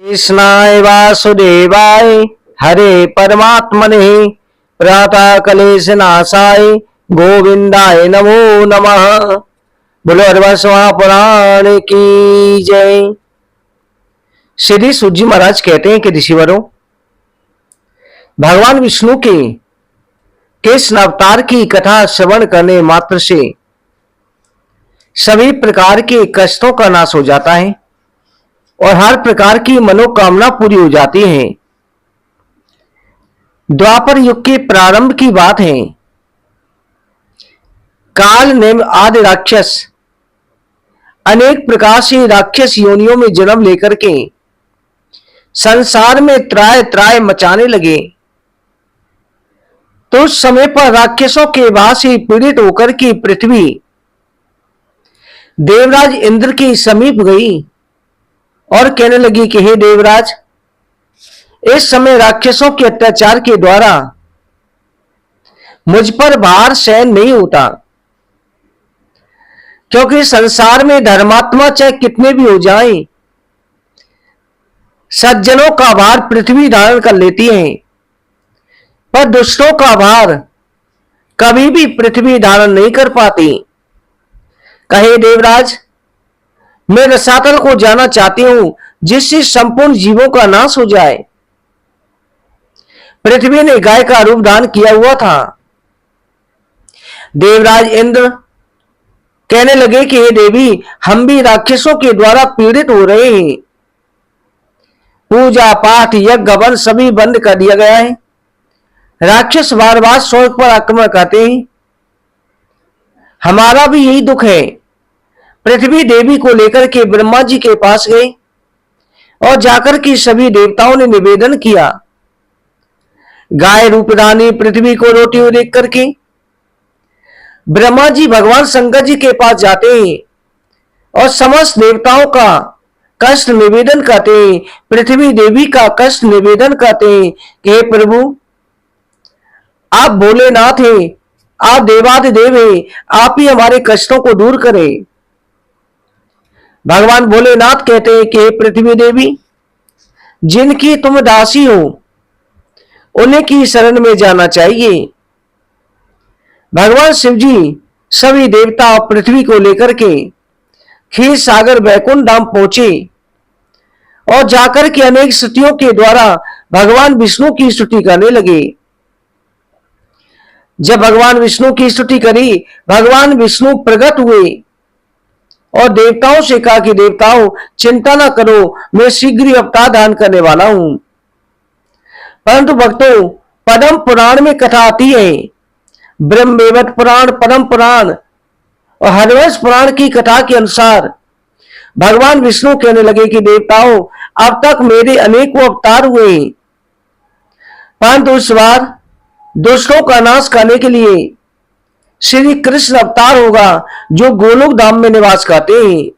कृष्णाय वासुदेवाय हरे परमात्मने प्रातः कलेश नाशाय गोविंदाय नमो नमः। बोलो अरवसवा पुराण की जय। श्री सूत जी महाराज कहते हैं कि ऋषिवरों, भगवान विष्णु के कृष्ण अवतार की कथा श्रवण करने मात्र से सभी प्रकार के कष्टों का नाश हो जाता है और हर प्रकार की मनोकामना पूरी हो जाती है। द्वापर युग के प्रारंभ की बात है। काल नेम आदि राक्षस अनेक प्रकार से राक्षस योनियों में जन्म लेकर के संसार में त्राय त्राय मचाने लगे। तो उस समय पर राक्षसों के वास से पीड़ित होकर की पृथ्वी देवराज इंद्र के समीप गई और कहने लगी कि हे देवराज, इस समय राक्षसों के अत्याचार के द्वारा मुझ पर भार सहन नहीं होता, क्योंकि संसार में धर्मात्मा चाहे कितने भी हो जाएं, सज्जनों का भार पृथ्वी धारण कर लेती है, पर दुष्टों का भार कभी भी पृथ्वी धारण नहीं कर पाती। कहे देवराज, मैं रसातल को जाना चाहती हूं, जिससे संपूर्ण जीवों का नाश हो जाए। पृथ्वी ने गाय का रूप धारण किया हुआ था। देवराज इंद्र कहने लगे कि हे देवी, हम भी राक्षसों के द्वारा पीड़ित हो रहे हैं। पूजा पाठ यज्ञ हवन सभी बंद कर दिया गया है। राक्षस बार बार स्वर्ग पर आक्रमण करते हैं। हमारा भी यही दुख है। पृथ्वी देवी को लेकर के ब्रह्मा जी के पास गए और जाकर के सभी देवताओं ने निवेदन किया। गाय रूपदानी पृथ्वी को रोटी हुई देख करके ब्रह्मा जी भगवान शंकर जी के पास जाते हैं और समस्त देवताओं का कष्ट निवेदन करते हैं, पृथ्वी देवी का कष्ट निवेदन करते हैं कि हे प्रभु, आप भोलेनाथ हैं, आप देवाधिदेव हैं, आप ही हमारे कष्टों को दूर करें। भगवान भोलेनाथ कहते हैं कि पृथ्वी देवी, जिनकी तुम दासी हो उन्हीं की शरण में जाना चाहिए। भगवान शिव जी सभी देवता और पृथ्वी को लेकर के क्षीर सागर वैकुंठ धाम पहुंचे और जाकर के अनेक स्तुतियों के द्वारा भगवान विष्णु की स्तुति करने लगे। जब भगवान विष्णु की स्तुति करी, भगवान विष्णु प्रकट हुए और देवताओं से कहा कि देवताओं, चिंता ना करो, मैं शीघ्र ही अवतार धारण करने वाला हूं। परंतु भक्तों, पद्म पुराण में कथा आती है, ब्रह्मवैवर्त पुराण, पद्म पुराण और हरवंश पुराण की कथा के अनुसार भगवान विष्णु कहने लगे कि देवताओं, अब तक मेरे अनेकों अवतार हुए, परंतु इस बार दुष्टों का नाश करने के लिए श्री कृष्ण अवतार होगा, जो गोलोक धाम में निवास करते हैं,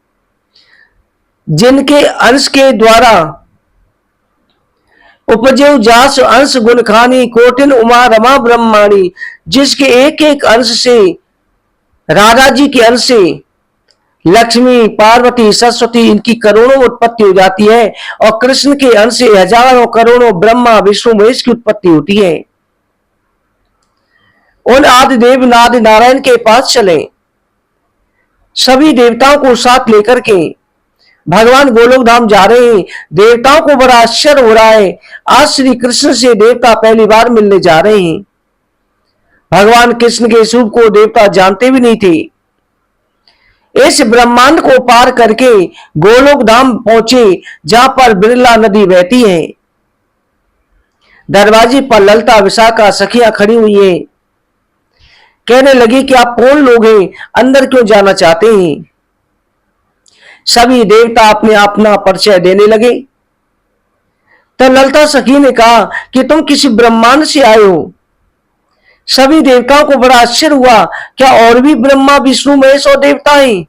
जिनके अंश के द्वारा उपजेव जास अंश गुण खानी कोटिन उमा रमा ब्रह्माणी, जिसके एक एक अंश से, राधा जी के अंश से लक्ष्मी पार्वती सरस्वती इनकी करोड़ों उत्पत्ति हो जाती है और कृष्ण के अंश से हजारों करोड़ों ब्रह्मा विष्णु महेश की उत्पत्ति होती है। उन आदिदेव नादि नारायण के पास चले, सभी देवताओं को साथ लेकर के भगवान गोलोक धाम जा रहे हैं। देवताओं को बड़ा आश्चर्य हो रहा है, आज श्री कृष्ण से देवता पहली बार मिलने जा रहे हैं। भगवान कृष्ण के स्वरूप को देवता जानते भी नहीं थे। इस ब्रह्मांड को पार करके गोलोक धाम पहुंचे, जहां पर बिरला नदी बहती है। दरवाजे पर ललता विशाखा सखियां खड़ी हुई है। कहने लगी कि आप कौन लोग हैं, अंदर क्यों जाना चाहते हैं। सभी देवता अपने अपना परिचय देने लगे। तो ललता सखी ने कहा कि तुम किसी ब्रह्मांड से आए हो। सभी देवताओं को बड़ा आश्चर्य हुआ, क्या और भी ब्रह्मा विष्णु महेश और देवता हैं।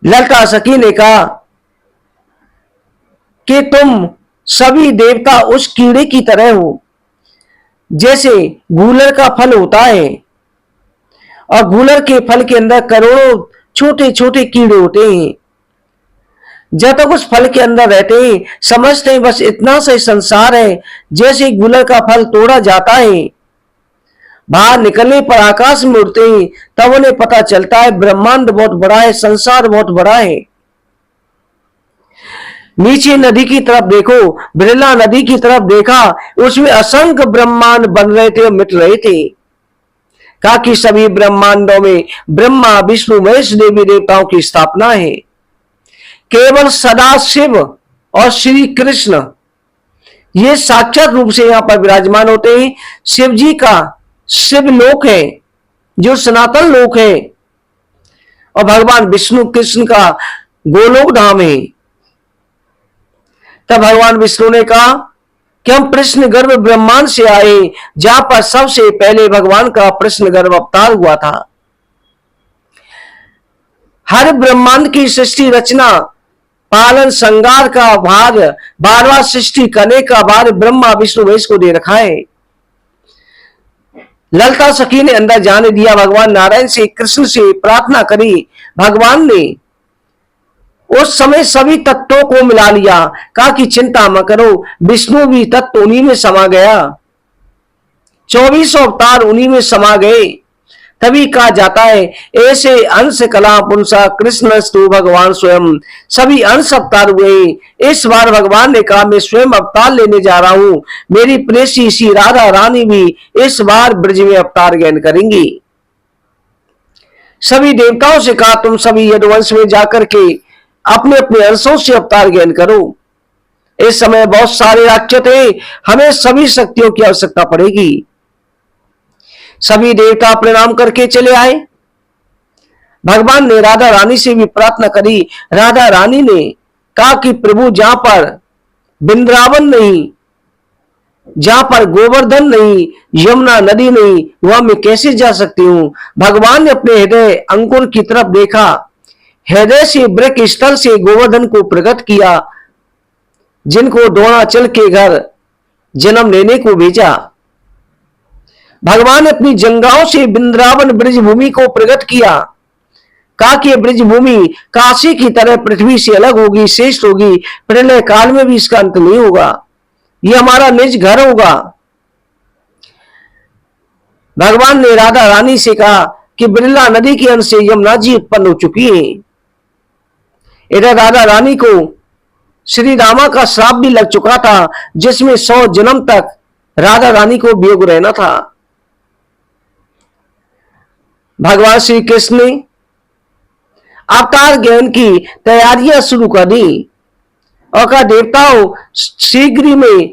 ललता सखी ने कहा कि तुम सभी देवता उस कीड़े की तरह हो, जैसे गूलर का फल होता है और गूलर के फल के अंदर करोड़ों छोटे छोटे कीड़े होते हैं। जब तक उस फल के अंदर रहते हैं समझते हैं बस इतना सा संसार है। जैसे गुलर का फल तोड़ा जाता है, बाहर निकलने पर आकाश में उड़ते हैं, तब उन्हें पता चलता है ब्रह्मांड बहुत बड़ा है, संसार बहुत बड़ा है। नीचे नदी की तरफ देखो, बिरला नदी की तरफ देखा, उसमें असंख्य ब्रह्मांड बन रहे थे और मिट रहे थे। कहा कि सभी ब्रह्मांडों में ब्रह्मा विष्णु महेश देवी देवताओं की स्थापना है। केवल सदा शिव और श्री कृष्ण ये साक्षात रूप से यहां पर विराजमान होते हैं। शिव जी का शिवलोक है जो सनातन लोक है, और भगवान विष्णु कृष्ण का गोलोक धाम है। तब भगवान विष्णु ने कहा कि हम प्रश्न गर्भ ब्रह्मांड से आए, जहां पर सबसे पहले भगवान का प्रश्न गर्भ अवतार हुआ था। हर ब्रह्मांड की सृष्टि रचना पालन श्रृंगार का भार, बारवा सृष्टि करने का भार ब्रह्मा विष्णु महेश को दे रखा है। ललिता सखी ने अंदर जाने दिया, भगवान नारायण से कृष्ण से प्रार्थना करी। भगवान ने उस समय सभी तत्वों को मिला लिया, कहा कि चिंता मत करो, विष्णु भी तत्व उन्हीं में समा गया, 24 अवतार उन्हीं में समा गए। तभी कहा जाता है ऐसे अंश कला पुंसा कृष्णस्तु भगवान स्वयं, सभी अंश अवतार हुए। इस बार भगवान ने कहा मैं स्वयं अवतार लेने जा रहा हूं, मेरी प्रेसी श्री राधा रानी भी इस बार ब्रज में अवतार ग्रहण करेंगी। सभी देवताओं से कहा तुम सभी यदुवंश में जाकर के अपने अपने अंशों से अवतार ग्रहण करो। इस समय बहुत सारे राक्षस थे, हमें सभी शक्तियों की आवश्यकता पड़ेगी। सभी देवता प्रणाम करके चले आए। भगवान ने राधा रानी से भी प्रार्थना करी। राधा रानी ने कहा कि प्रभु जहां पर वृंदावन नहीं, जहां पर गोवर्धन नहीं, यमुना नदी नहीं, वहां मैं कैसे जा सकती हूं। भगवान ने अपने हृदय अंकुर की तरफ देखा, हृदय से वृक स्थल से गोवर्धन को प्रकट किया, जिनको द्रोणाचल के घर जन्म लेने को भेजा। भगवान ने अपनी जंगाओं से वृंदावन ब्रज भूमि को प्रकट किया, कहा कि ब्रज भूमि काशी की तरह पृथ्वी से अलग होगी, श्रेष्ठ होगी, प्रलय काल में भी इसका अंत नहीं होगा, यह हमारा निज घर होगा। भगवान ने राधा रानी से कहा कि बिरला नदी के अंश से यमुना जी उत्पन्न हो चुकी है। इधर राधा रानी को श्री रामा का श्राप भी लग चुका था, जिसमें 100 जन्म तक राधा रानी को वियोग रहना था। भगवान श्री कृष्ण ने अवतार ग्रहण की तैयारियां शुरू कर दी और कहा देवताओं शीघ्र ही में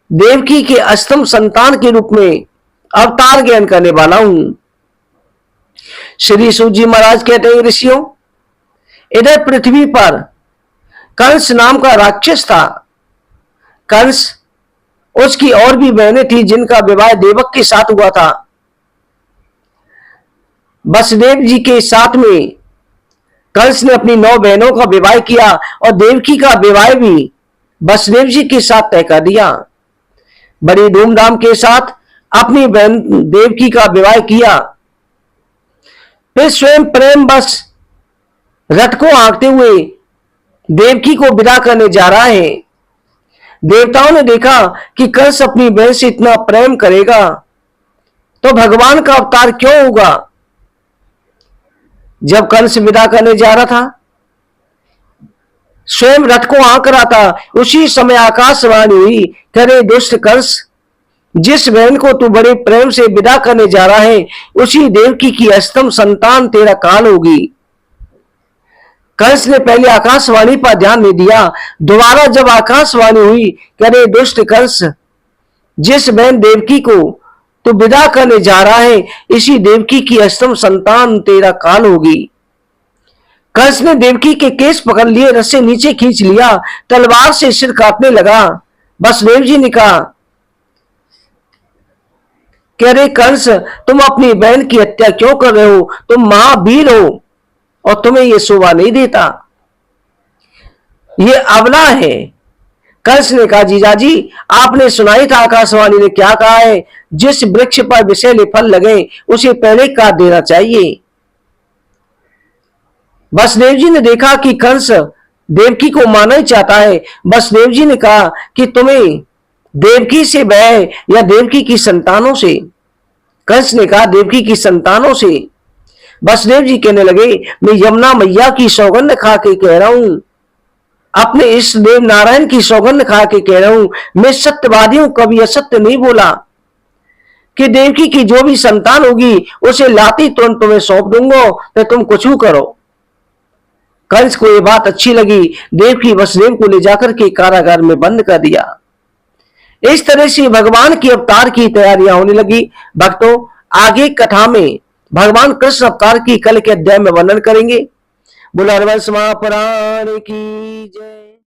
देवकी के अष्टम संतान के रूप में अवतार ग्रहण करने वाला हूं। श्री सूजी महाराज कहते हैं ऋषियों, इधर पृथ्वी पर कंस नाम का राक्षस था। कंस, उसकी और भी बहनें थी जिनका विवाह देवक के साथ हुआ था। वसुदेव जी के साथ में कंस ने अपनी 9 बहनों का विवाह किया और देवकी का विवाह भी वसुदेव जी के साथ तय कर दिया। बड़ी धूमधाम के साथ अपनी बहन देवकी का विवाह किया। फिर स्वयं प्रेम बस रथ को हाँकते हुए देवकी को विदा करने जा रहा है। देवताओं ने देखा कि कंस अपनी बहन से इतना प्रेम करेगा तो भगवान का अवतार क्यों होगा। जब कंस विदा करने जा रहा था, स्वयं रथ को हाँक रहा था, उसी समय आकाशवाणी हुई, करे दुष्ट कंस, जिस बहन को तू बड़े प्रेम से विदा करने जा रहा है उसी देवकी की अष्टम संतान तेरा काल होगी। कंस ने पहले आकाशवाणी पर ध्यान नहीं दिया। दोबारा जब आकाशवाणी हुई, करे दुष्ट कंस, जिस बहन देवकी को तो विदा करने जा रहा है इसी देवकी की अष्टम संतान तेरा काल होगी। कंस ने देवकी के केस पकड़ लिए, रथ से नीचे खींच लिया, तलवार से सिर काटने लगा। वसुदेव जी ने कहा कि अरे कंस, तुम अपनी बहन की हत्या क्यों कर रहे हो, तुम महावीर हो और तुम्हें यह शोभा नहीं देता, ये अबला है। कंस ने कहा जीजाजी, आपने सुना ही था आकाशवाणी ने क्या कहा है, जिस वृक्ष पर विषैले फल लगे उसे पहले काट देना चाहिए। वसुदेव जी ने देखा कि कंस देवकी को मारना ही चाहता है। वसुदेव जी ने कहा कि तुम्हें देवकी से भय या देवकी की संतानों से? कंस ने कहा देवकी की संतानों से। वसुदेव जी कहने लगे मैं यमुना मैया की सौगंध खा के कह रहा हूं, अपने इष्ट देव नारायण की सौगंध खा के कह रहा हूं, मैं सत्यवादी हूं, कभी असत्य नहीं बोला कि देवकी की जो भी संतान होगी उसे लाती तुरंत तुम्हें सौंप दूंगा, तो तुम कुछ करो। कंस को यह बात अच्छी लगी। देवकी वसुदेव को ले जाकर के कारागार में बंद कर दिया। इस तरह से भगवान की अवतार की तैयारियां होने लगी। भक्तों, आगे कथा में भगवान कृष्ण अवतार की कल के अध्याय में वर्णन करेंगे। बोला हनुमान समापुराण की जय।